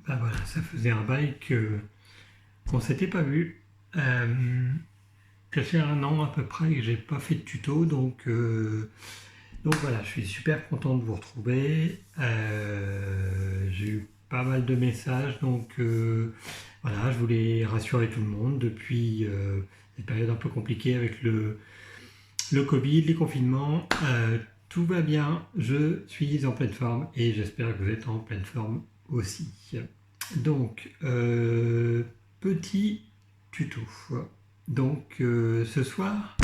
Bah voilà, ça faisait un bail qu'on s'était pas vu. Ça fait 1 an à peu près que j'ai pas fait de tuto, donc voilà, je suis super content de vous retrouver. J'ai eu pas mal de messages, voilà, je voulais rassurer tout le monde depuis cette période un peu compliquée avec le Covid, les confinements. Tout va bien, je suis en pleine forme et j'espère que vous êtes en pleine forme aussi. Donc, petit tuto. Ce soir,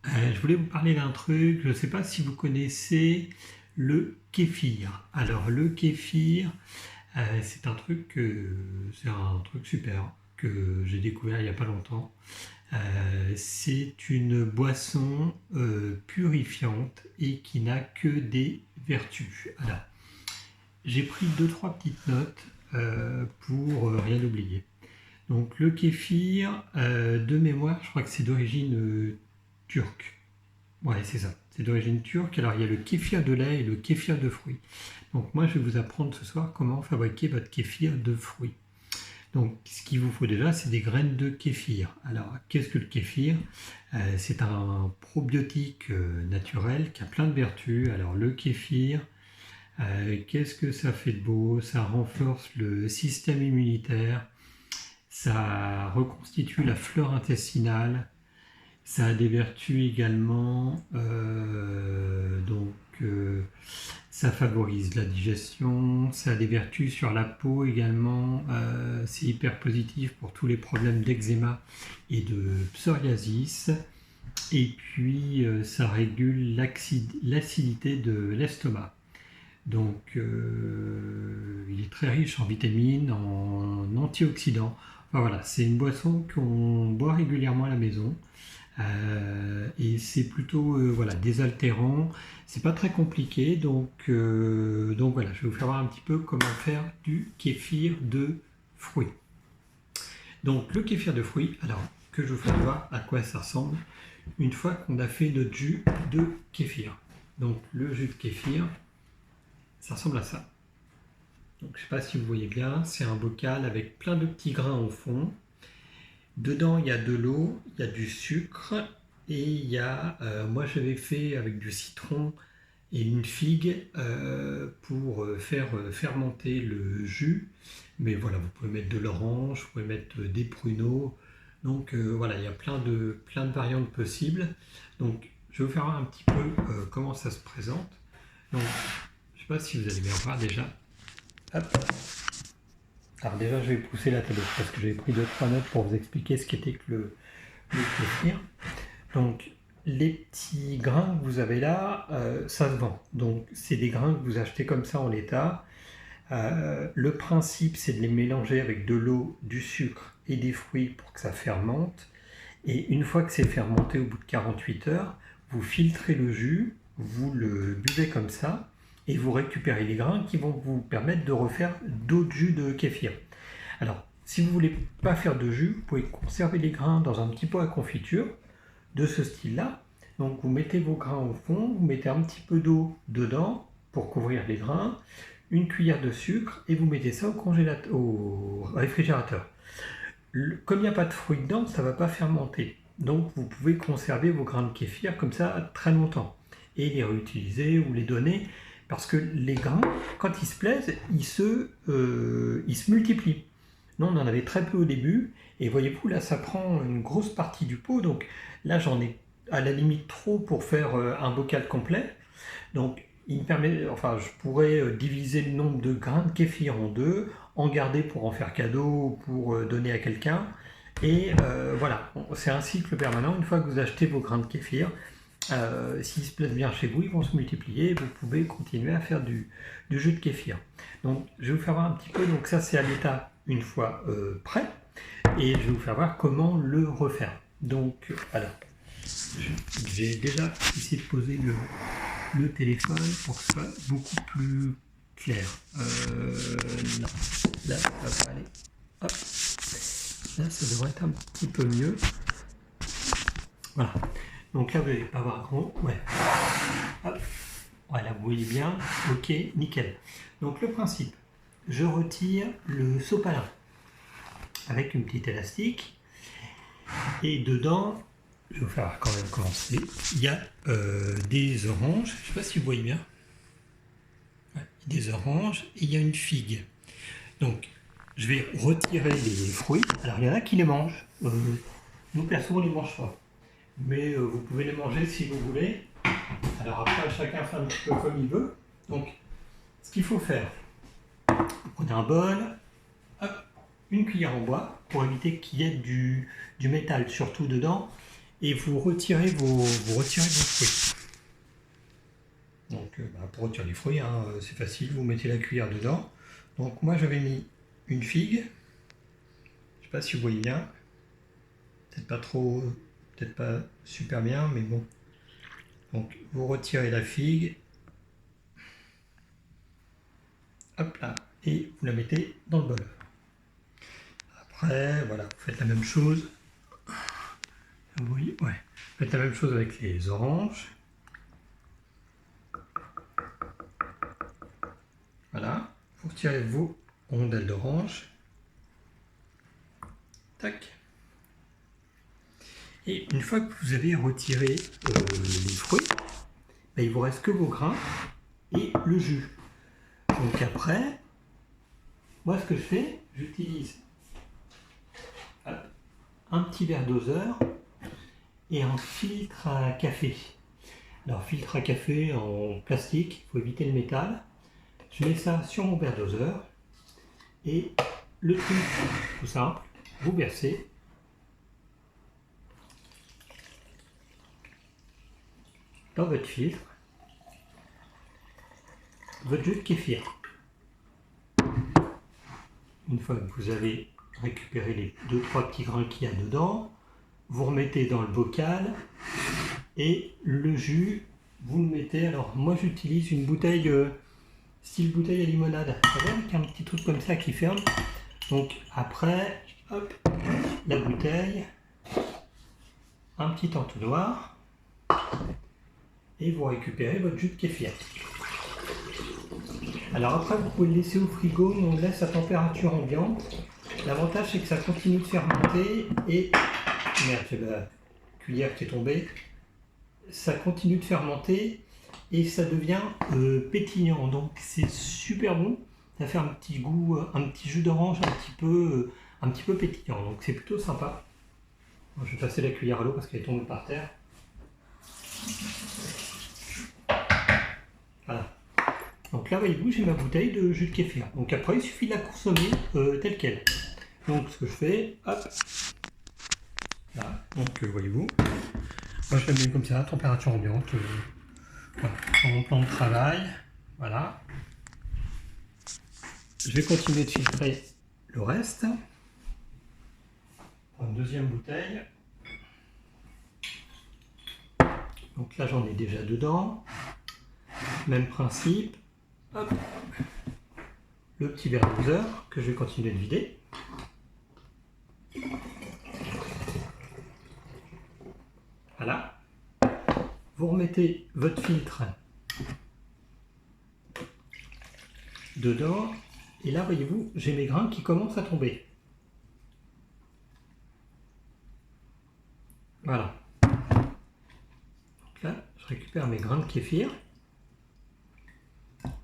je voulais vous parler d'un truc. Je ne sais pas si vous connaissez le kéfir. Alors, le kéfir, c'est un truc super que j'ai découvert il n'y a pas longtemps. C'est une boisson purifiante et qui n'a que des vertus. Alors, j'ai pris 2-3 petites notes pour rien oublier. Donc le kéfir, de mémoire, je crois que c'est d'origine turque. Ouais, c'est ça, c'est d'origine turque. Alors il y a le kéfir de lait et le kéfir de fruits. Donc moi je vais vous apprendre ce soir comment fabriquer votre kéfir de fruits. Donc ce qu'il vous faut déjà, c'est des graines de kéfir. Alors qu'est-ce que le kéfir? C'est un probiotique naturel qui a plein de vertus. Alors le kéfir, qu'est-ce que ça fait de beau? Ça renforce le système immunitaire, ça reconstitue la flore intestinale, ça a des vertus également, ça favorise la digestion, ça a des vertus sur la peau également, c'est hyper positif pour tous les problèmes d'eczéma et de psoriasis, et puis ça régule l'acidité de l'estomac. Donc il est très riche en vitamines, en antioxydants. Enfin voilà, c'est une boisson qu'on boit régulièrement à la maison. Et c'est plutôt voilà, désaltérant, c'est pas très compliqué, donc voilà, je vais vous faire voir un petit peu comment faire du kéfir de fruits. Donc le kéfir de fruits, alors que je vous fasse voir à quoi ça ressemble une fois qu'on a fait notre jus de kéfir. Donc le jus de kéfir, ça ressemble à ça. Donc je ne sais pas si vous voyez bien, c'est un bocal avec plein de petits grains au fond. Dedans, il y a de l'eau, il y a du sucre et il y a, moi j'avais fait avec du citron et une figue pour faire fermenter le jus. Mais voilà, vous pouvez mettre de l'orange, vous pouvez mettre des pruneaux. Donc voilà, il y a plein de variantes possibles. Donc je vais vous faire voir un petit peu comment ça se présente. Donc je ne sais pas si vous allez bien voir déjà. Hop. Alors déjà, je vais pousser la tablette parce que j'ai pris 2-3 notes pour vous expliquer ce qu'était que le kéfir. Donc, les petits grains que vous avez là, ça se vend. Donc, c'est des grains que vous achetez comme ça en l'état. Le principe, c'est de les mélanger avec de l'eau, du sucre et des fruits pour que ça fermente. Et une fois que c'est fermenté, au bout de 48 heures, vous filtrez le jus, vous le buvez comme ça, et vous récupérez les grains qui vont vous permettre de refaire d'autres jus de kéfir. Alors, si vous ne voulez pas faire de jus, vous pouvez conserver les grains dans un petit pot à confiture de ce style-là. Donc, vous mettez vos grains au fond, vous mettez un petit peu d'eau dedans pour couvrir les grains, une cuillère de sucre et vous mettez ça au réfrigérateur. Comme il n'y a pas de fruits dedans, ça ne va pas fermenter. Donc, vous pouvez conserver vos grains de kéfir comme ça très longtemps et les réutiliser ou les donner. Parce que les grains, quand ils se plaisent, ils se multiplient. Nous, on en avait très peu au début, et voyez-vous, là, ça prend une grosse partie du pot, donc là, j'en ai à la limite trop pour faire un bocal complet. Donc, il me permet, enfin, je pourrais diviser le nombre de grains de kéfir en deux, en garder pour en faire cadeau ou pour donner à quelqu'un. Et voilà, c'est un cycle permanent. Une fois que vous achetez vos grains de kéfir, s'ils se plaisent bien chez vous, ils vont se multiplier et vous pouvez continuer à faire du jus de kéfir. Donc je vais vous faire voir un petit peu, donc ça c'est à l'état une fois prêt, et je vais vous faire voir comment le refaire. Donc alors, j'ai déjà essayé de poser le téléphone pour que ce soit beaucoup plus clair. Non, là ça va pas aller. Hop. Là ça devrait être un petit peu mieux. Voilà. Donc là, vous n'allez pas voir grand. Ouais. Hop. Voilà, vous voyez bien. Ok, nickel. Donc le principe, je retire le sopalin avec une petite élastique. Et dedans, je vais vous faire quand même commencer, il y a des oranges, je ne sais pas si vous voyez bien. Ouais, des oranges et il y a une figue. Donc, je vais retirer les fruits. Alors, il y en a qui les mangent. Nous, perso, on ne les mange pas. Mais vous pouvez les manger si vous voulez. Alors après, chacun fait un petit peu comme il veut. Donc, ce qu'il faut faire, vous prenez un bol, hop, une cuillère en bois pour éviter qu'il y ait du métal surtout dedans, et vous retirez vos fruits. Donc, pour retirer les fruits, hein, c'est facile, vous mettez la cuillère dedans. Donc, moi j'avais mis une figue. Je sais pas si vous voyez bien. Peut-être pas trop, peut-être pas super bien, mais bon. Donc, vous retirez la figue. Hop là, et vous la mettez dans le bol. Après, voilà, vous faites la même chose. Vous voyez, ouais. Vous faites la même chose avec les oranges. Voilà, vous retirez vos rondelles d'orange. Tac. Et une fois que vous avez retiré les fruits, ben, il vous reste que vos grains et le jus. Donc après, moi ce que je fais, j'utilise un petit verre doseur et un filtre à café. Alors filtre à café en plastique, il faut éviter le métal. Je mets ça sur mon verre doseur et le truc tout simple, vous versez dans votre filtre votre jus de kéfir. Une fois que vous avez récupéré les 2-3 petits grains qu'il y a dedans, vous remettez dans le bocal et le jus, vous le mettez. Alors moi j'utilise une bouteille style bouteille à limonade, avec un petit truc comme ça qui ferme. Donc après, hop, la bouteille, un petit entonnoir et vous récupérez votre jus de kéfir. Alors après vous pouvez le laisser au frigo, nous on le laisse à température ambiante. L'avantage c'est que ça continue de fermenter et... Merde, j'ai la cuillère qui est tombée. Ça continue de fermenter et ça devient pétillant. Donc c'est super bon. Ça fait un petit goût, un petit jus d'orange un petit peu pétillant. Donc c'est plutôt sympa. Bon, je vais passer la cuillère à l'eau parce qu'elle est tombée par terre. Voilà. Donc là, voyez-vous, j'ai ma bouteille de jus de kéfir. Donc après, il suffit de la consommer telle quelle. Donc ce que je fais, hop, là, donc voyez-vous, moi je la mets comme ça, température ambiante, voilà, dans mon plan de travail, voilà. Je vais continuer de filtrer le reste. Une deuxième bouteille. Donc là, j'en ai déjà dedans. Même principe. Hop. Le petit verre doseur que je vais continuer de vider. Voilà. Vous remettez votre filtre dedans. Et là, voyez-vous, j'ai mes grains qui commencent à tomber. Voilà. Donc là, je récupère mes grains de kéfir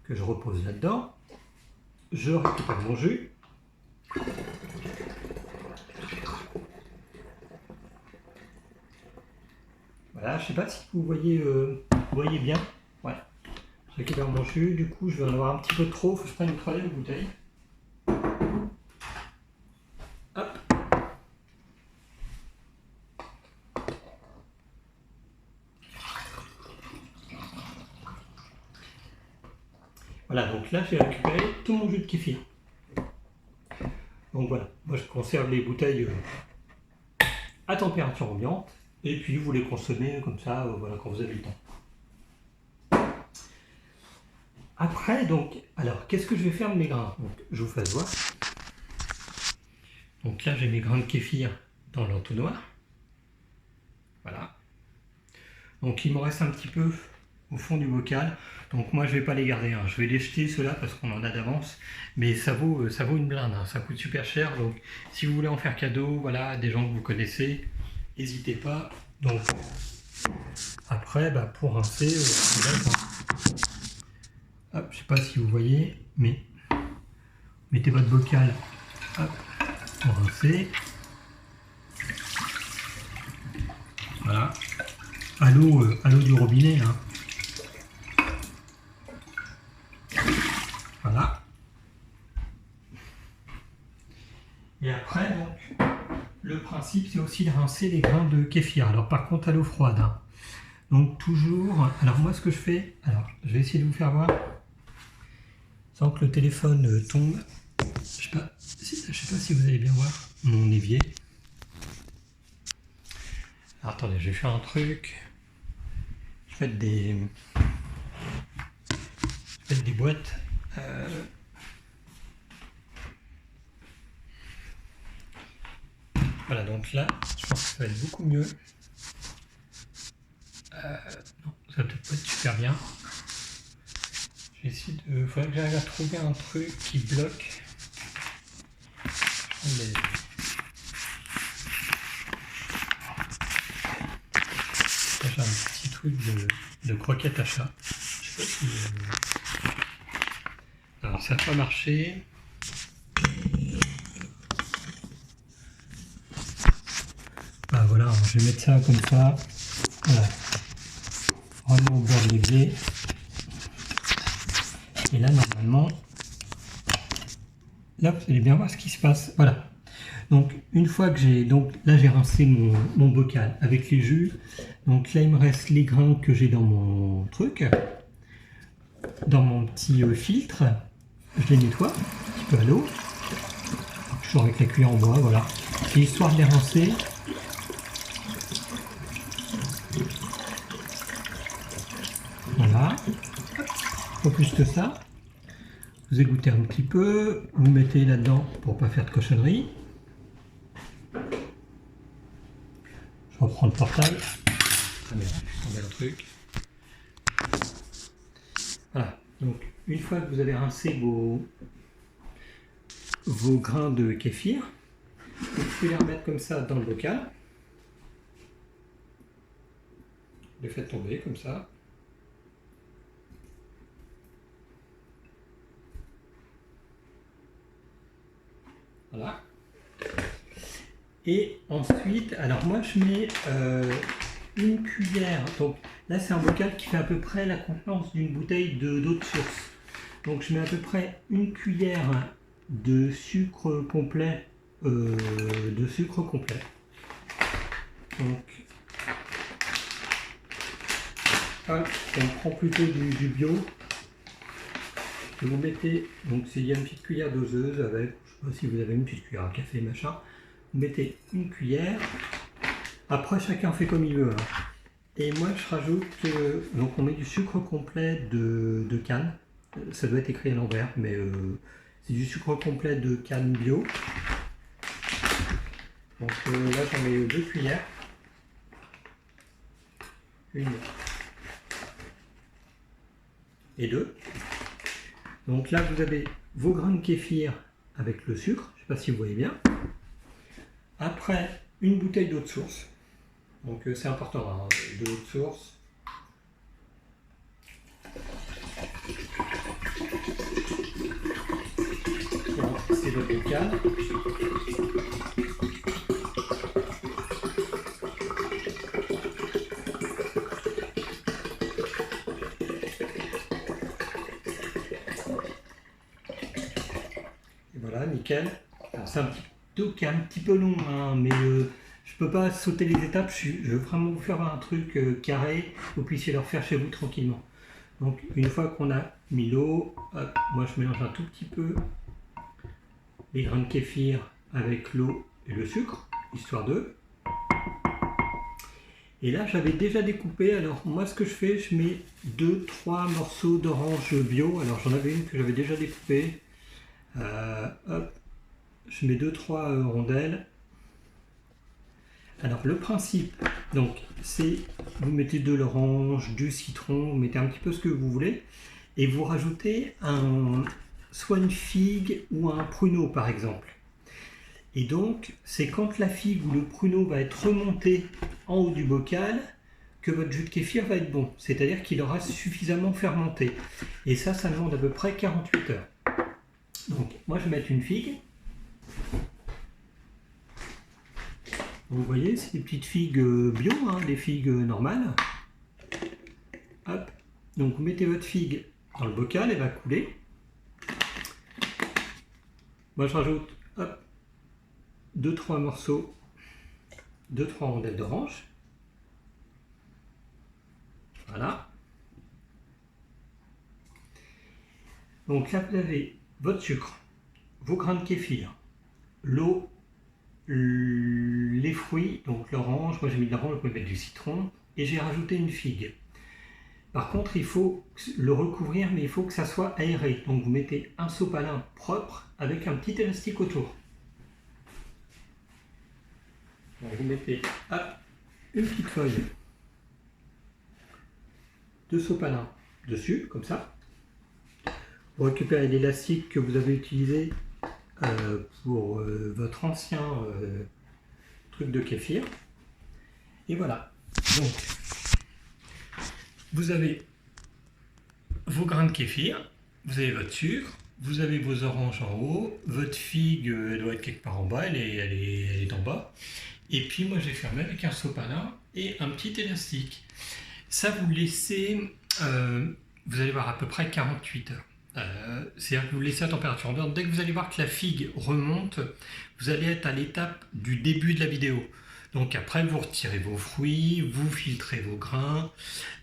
que je repose là-dedans. Je récupère mon jus. Voilà, je ne sais pas si vous voyez bien. Ouais. Je récupère mon jus, du coup je vais en avoir un petit peu trop, il faut que je prenne une troisième bouteille. Hop. Voilà, donc là j'ai récupéré tout mon jus de kéfir. Donc voilà, moi je conserve les bouteilles à température ambiante et puis vous les consommez comme ça, voilà, quand vous avez le temps. Après, donc, alors qu'est-ce que je vais faire de mes grains? Donc, je vous fasse voir. Donc là j'ai mes grains de kéfir dans l'entonnoir. Voilà. Donc il me reste un petit peu au fond du bocal. Donc moi je vais pas les garder, hein. Je vais les jeter ceux-là parce qu'on en a d'avance. Mais ça vaut une blinde, hein. Ça coûte super cher. Donc si vous voulez en faire cadeau, voilà, à des gens que vous connaissez, n'hésitez pas. Donc après, pour rincer, hop, je sais pas si vous voyez, mais mettez votre bocal hop, pour rincer. Voilà. À l'eau du robinet, hein. Voilà. Et après, donc, le principe, c'est aussi de rincer les grains de kéfir. Alors, par contre, à l'eau froide, hein. Donc, toujours... Alors, moi, ce que je fais... Alors, je vais essayer de vous faire voir. Sans que le téléphone tombe. Je sais pas si vous allez bien voir mon évier. Alors, attendez, je vais faire un truc. Je vais mettre des boîtes. Voilà, donc là, je pense que ça va être beaucoup mieux. Non, ça va peut-être pas être super bien. Je vais essayer de... Il faudrait que j'arrive à trouver un truc qui bloque. Là, j'ai un petit truc de croquette à chat. Je sais pas si... Alors, ça n'a pas marché. Voilà, je vais mettre ça comme ça. Voilà. Vraiment au bord de l'évier. Et là, normalement, là, vous allez bien voir ce qui se passe. Voilà. Donc, une fois que j'ai... Donc, là, j'ai rincé mon bocal avec les jus. Donc, là, il me reste les grains que j'ai dans mon truc. Dans mon petit filtre. Je les nettoie un petit peu à l'eau. Toujours avec la cuillère en bois, voilà. Et histoire de les rincer... Voilà, pas plus que ça. Vous égouttez un petit peu, vous mettez là-dedans pour pas faire de cochonnerie. Je reprends le portail. Ah merde, je tombe le truc. Voilà, donc une fois que vous avez rincé vos grains de kéfir, vous pouvez les remettre comme ça dans le bocal. Les faites tomber comme ça. Voilà. Et ensuite, alors moi je mets une cuillère. Donc là c'est un bocal qui fait à peu près la contenance d'une bouteille d'eau de source. Donc je mets à peu près une cuillère de sucre complet. Donc hop, on prend plutôt du bio. Vous mettez, donc il y a une petite cuillère doseuse avec, je sais pas si vous avez une petite cuillère à café, machin. Vous mettez une cuillère. Après, chacun fait comme il veut, hein. Et moi, je rajoute, donc on met du sucre complet de canne. Ça doit être écrit à l'envers, mais c'est du sucre complet de canne bio. Donc là, j'en mets 2 cuillères. Une et 2. Donc là, vous avez vos grains de kéfir avec le sucre, je ne sais pas si vous voyez bien. Après, une bouteille d'eau de source. Donc c'est important, hein, de l'eau de source. C'est votre bocal. Et voilà, nickel. C'est un petit peu long, hein, mais je peux pas sauter les étapes. Je veux vraiment vous faire un truc carré, vous puissiez le refaire chez vous tranquillement. Donc une fois qu'on a mis l'eau, moi je mélange un tout petit peu les grains de kéfir avec l'eau et le sucre, histoire d'eux. Et là j'avais déjà découpé, alors moi ce que je fais, je mets 2-3 morceaux d'orange bio. Alors j'en avais une que j'avais déjà découpée. Hop, je mets 2-3 rondelles. Alors le principe, donc c'est vous mettez de l'orange, du citron, vous mettez un petit peu ce que vous voulez et vous rajoutez soit une figue ou un pruneau par exemple. Et donc c'est quand la figue ou le pruneau va être remonté en haut du bocal que votre jus de kéfir va être bon, c'est-à-dire qu'il aura suffisamment fermenté. Et ça demande à peu près 48 heures. Donc moi je vais mettre une figue. Vous voyez, c'est des petites figues bio, hein, des figues normales. Hop. Donc vous mettez votre figue dans le bocal, elle va couler. Moi je rajoute 2-3 morceaux, 2-3 rondelles d'orange. Voilà. Donc là vous avez votre sucre, vos grains de kéfir, l'eau, les fruits, donc l'orange, moi j'ai mis de l'orange, vous pouvez mettre du citron, et j'ai rajouté une figue. Par contre, il faut le recouvrir, mais il faut que ça soit aéré. Donc vous mettez un sopalin propre avec un petit élastique autour. Donc, vous mettez une petite feuille de sopalin dessus, comme ça. Vous récupérez l'élastique que vous avez utilisé pour votre ancien truc de kéfir. Et voilà. Donc, vous avez vos grains de kéfir, vous avez votre sucre, vous avez vos oranges en haut, votre figue, elle doit être quelque part en bas, elle est en bas. Et puis moi j'ai fermé avec un sopalin et un petit élastique. Ça vous laissez, vous allez voir à peu près 48 heures. C'est-à-dire que vous laissez à température ambiante. Dès que vous allez voir que la figue remonte, vous allez être à l'étape du début de la vidéo. Donc après, vous retirez vos fruits, vous filtrez vos grains,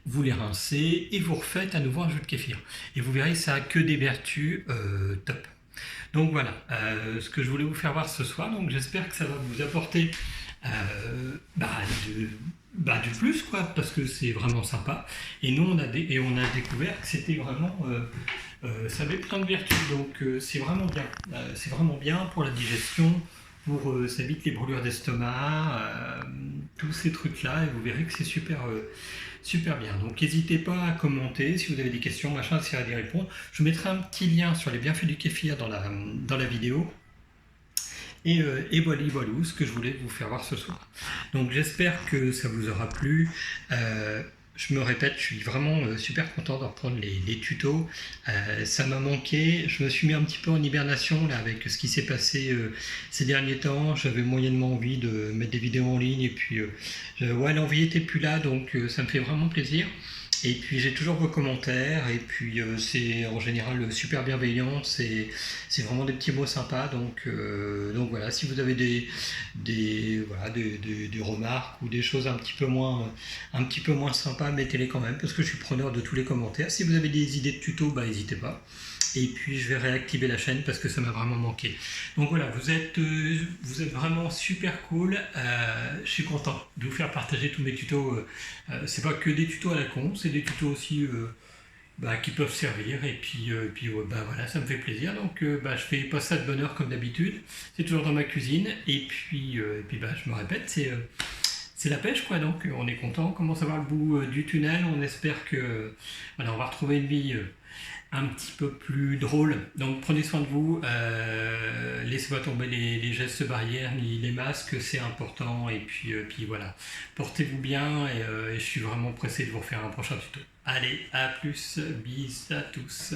vous les rincez et vous refaites à nouveau un jus de kéfir. Et vous verrez, ça n'a que des vertus top. Donc voilà, ce que je voulais vous faire voir ce soir. Donc j'espère que ça va vous apporter du plus, quoi, parce que c'est vraiment sympa. Et nous, on a découvert que c'était vraiment... ça avait plein de vertus, donc c'est vraiment bien. C'est vraiment bien pour la digestion, ça évite les brûlures d'estomac, tous ces trucs-là, et vous verrez que c'est super bien. Donc n'hésitez pas à commenter si vous avez des questions, machin, j'essaierai d'y répondre. Je mettrai un petit lien sur les bienfaits du kéfir dans la vidéo. Et voilà ce que je voulais vous faire voir ce soir. Donc j'espère que ça vous aura plu. Je me répète, je suis vraiment super content de reprendre les tutos. Ça m'a manqué. Je me suis mis un petit peu en hibernation là, avec ce qui s'est passé ces derniers temps. J'avais moyennement envie de mettre des vidéos en ligne et puis l'envie n'était plus là, donc ça me fait vraiment plaisir. Et puis j'ai toujours vos commentaires et puis c'est en général super bienveillant, c'est vraiment des petits mots sympas, donc voilà, si vous avez des remarques ou des choses un petit peu moins sympas, mettez-les quand même parce que je suis preneur de tous les commentaires. Si vous avez des idées de tutos, n'hésitez pas. Et puis je vais réactiver la chaîne parce que ça m'a vraiment manqué. Donc voilà, vous êtes vraiment super cool. Je suis content de vous faire partager tous mes tutos. C'est pas que des tutos à la con, c'est des tutos aussi qui peuvent servir. Et puis voilà, ça me fait plaisir. Donc je fais pas ça de bonne heure comme d'habitude. C'est toujours dans ma cuisine. Et puis je me répète, c'est la pêche, quoi. Donc on est content, on commence à voir le bout du tunnel. On espère que on va retrouver une vie un petit peu plus drôle. Donc prenez soin de vous, laissez pas tomber les gestes barrières ni les masques, c'est important. Et puis voilà, portez-vous bien et je suis vraiment pressé de vous refaire un prochain tuto. Allez, à plus, bis à tous.